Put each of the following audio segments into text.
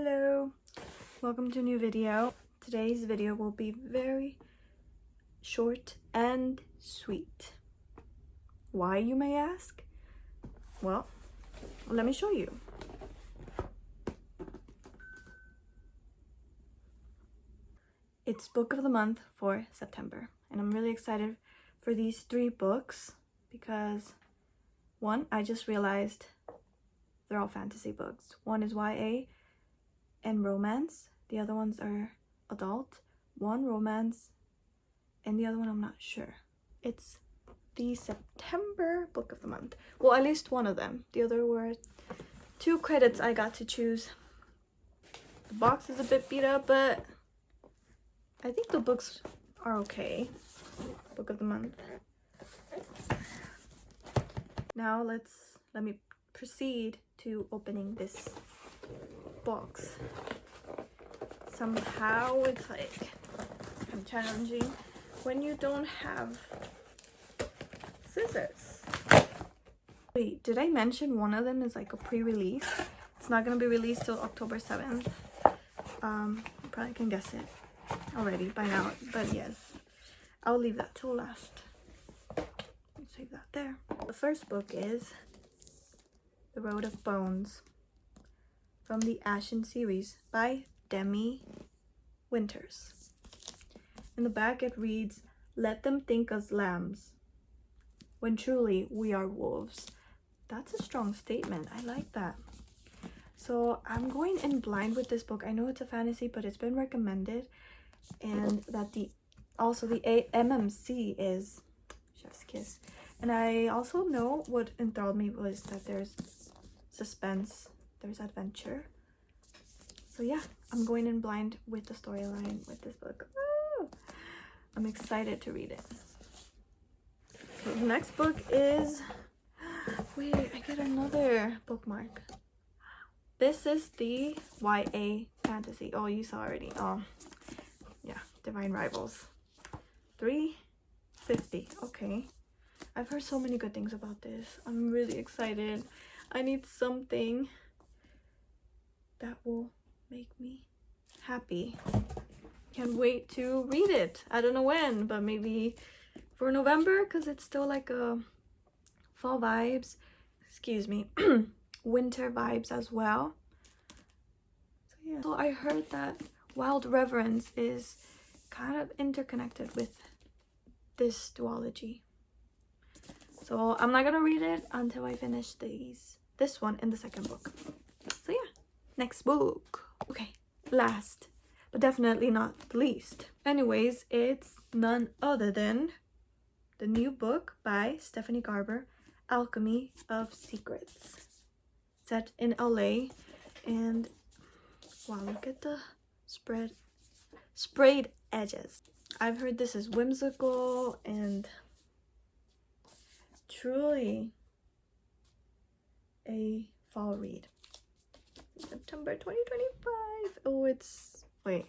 Hello, welcome to a new video. Today's video will be very short and sweet. Why, you may ask? Well, let me show you. It's book of the month for September, and I'm really excited for these 3 books because one, I just realized they're all fantasy books. One is YA and romance. The other ones are adult. One romance and the other one I'm not sure. It's the September book of the month. Well, at least one of them. The other were 2 credits I got to choose. The box is a bit beat up, but I think the books are okay. Book of the month. Now let me proceed to opening this box. Somehow it's like challenging when you don't have scissors. Wait, did I mention one of them is like a pre-release? It's not gonna be released till October 7th. You probably can guess it already by now, but yes, I'll leave that till last. Save that there. The first book is The Road of Bones from the Ashen series by Demi Winters. In the back it reads, "Let them think us lambs, when truly we are wolves." That's a strong statement. I like that. So I'm going in blind with this book. I know it's a fantasy, but it's been recommended, and that the MMC is Chef's Kiss. And I also know what enthralled me was that there's suspense, there's adventure. So yeah, I'm going in blind with the storyline with this book. Woo! I'm excited to read it. So the next book is, wait, I get another bookmark. This is the YA fantasy. Oh, you saw already. Oh, yeah, Divine Rivals. $3.50. Okay. I've heard so many good things about this. I'm really excited. I need something that will make me happy. Can't wait to read it. I don't know when, but maybe for November, because it's still like a fall vibes. Excuse me. Winter vibes as well. So yeah. So I heard that Wild Reverence is kind of interconnected with this duology. So I'm not gonna read it until I finish this one and the second book. So yeah, next book. Okay, last but definitely not the least. Anyways, it's none other than the new book by Stephanie Garber, Alchemy of Secrets, set in LA. And wow, look at the sprayed edges. I've heard this is whimsical and truly a fall read. September 2025. Oh, it's wait,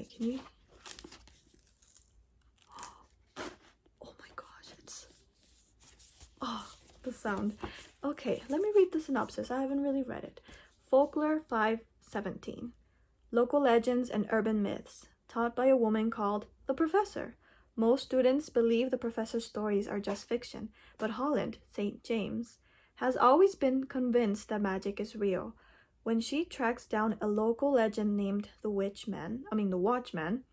can you, oh my gosh, it's, oh, the sound. Okay, let me read the synopsis. I haven't really read it. Folklore 517. Local legends and urban myths taught by a woman called the Professor. Most students believe the professor's stories are just fiction, but Holland, St. James, has always been convinced that magic is real. When she tracks down a local legend named the Watchman,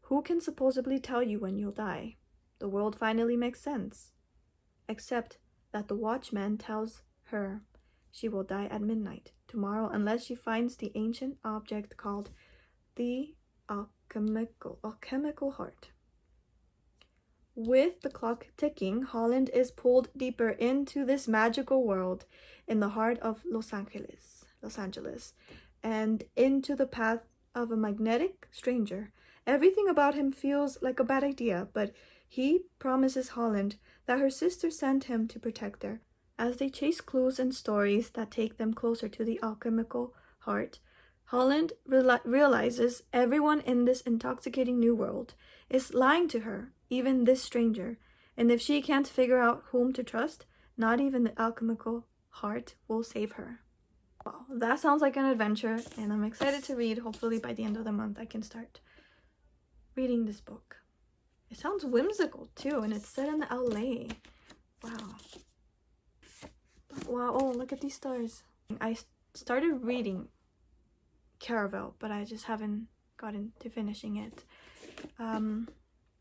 who can supposedly tell you when you'll die, the world finally makes sense. Except that the Watchman tells her she will die at midnight tomorrow unless she finds the ancient object called the alchemical heart. With the clock ticking, Holland is pulled deeper into this magical world in the heart of Los Angeles, and into the path of a magnetic stranger. Everything about him feels like a bad idea, but he promises Holland that her sister sent him to protect her. As they chase clues and stories that take them closer to the alchemical heart, Holland realizes everyone in this intoxicating new world is lying to her, even this stranger. And if she can't figure out whom to trust, not even the alchemical heart will save her. Wow, that sounds like an adventure, and I'm excited to read. Hopefully by the end of the month I can start reading this book. It sounds whimsical too, and it's set in LA. Wow. Wow, oh, look at these stars. I started reading Caravel, but I just haven't gotten to finishing it.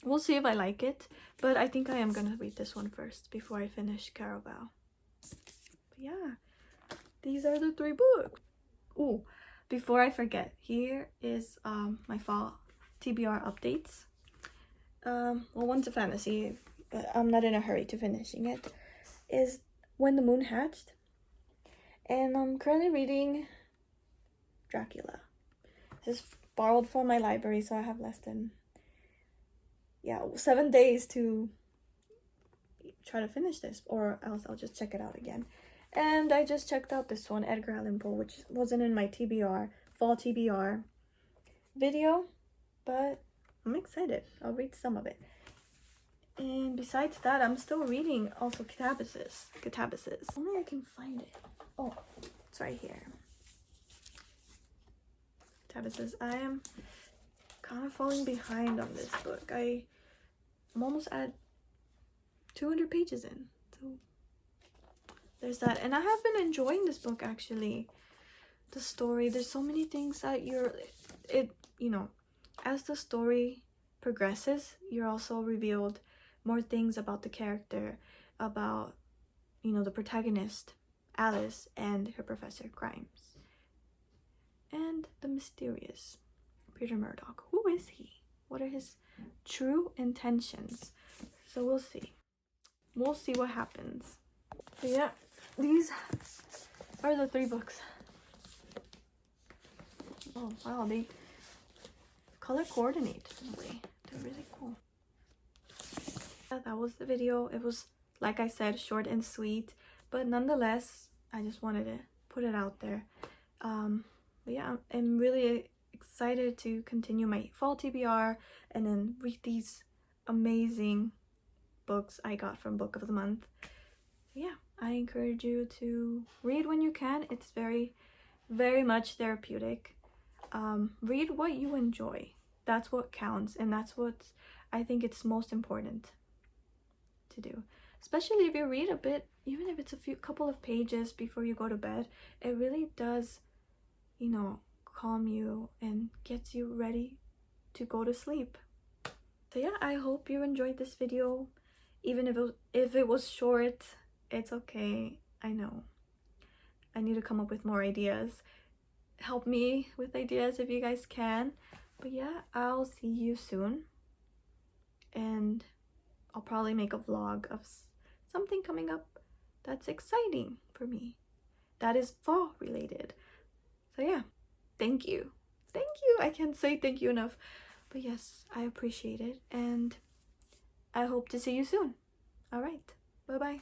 We'll see if I like it, but I think I am gonna read this one first before I finish Caravel. But yeah, these are the 3 books. Ooh, before I forget, here is my fall TBR updates. Well, one's a fantasy, but I'm not in a hurry to finishing it. Is When the Moon Hatched, and I'm currently reading Dracula. This is borrowed from my library, so I have less than 7 days to try to finish this, or else I'll just check it out again. And I just checked out this one, Edgar Allan Poe, which wasn't in my TBR, fall TBR video, but I'm excited. I'll read some of it. And besides that, I'm still reading also Catabasis. Only I can find it. Oh, it's right here. Catabasis. I am kind of falling behind on this book. I'm almost at 200 pages in. So there's that. And I have been enjoying this book, actually. The story, there's so many things that as the story progresses, you're also revealed more things about the character, about, the protagonist, Alice, and her Professor Grimes. And the mysterious Peter Murdoch. Who is he? What are his true intentions? So we'll see. We'll see what happens. But yeah, these are the 3 books. Oh wow, they color coordinate in a way. They're really cool. Yeah, that was the video. It was, like I said, short and sweet, but nonetheless, I just wanted to put it out there. But yeah, I'm really excited to continue my fall TBR and then read these amazing books I got from Book of the Month. Yeah, I encourage you to read when you can. It's very, very much therapeutic. Read what you enjoy. That's what counts, and that's what I think it's most important to do. Especially if you read a bit, even if it's a couple of pages before you go to bed, it really does, calm you and gets you ready to go to sleep. So yeah, I hope you enjoyed this video. Even if it was short, it's okay. I know I need to come up with more ideas. Help me with ideas if you guys can. But yeah, I'll see you soon, and I'll probably make a vlog of something coming up that's exciting for me, that is fall related. So yeah, thank you. I can't say thank you enough, but yes, I appreciate it, and I hope to see you soon. All right, bye.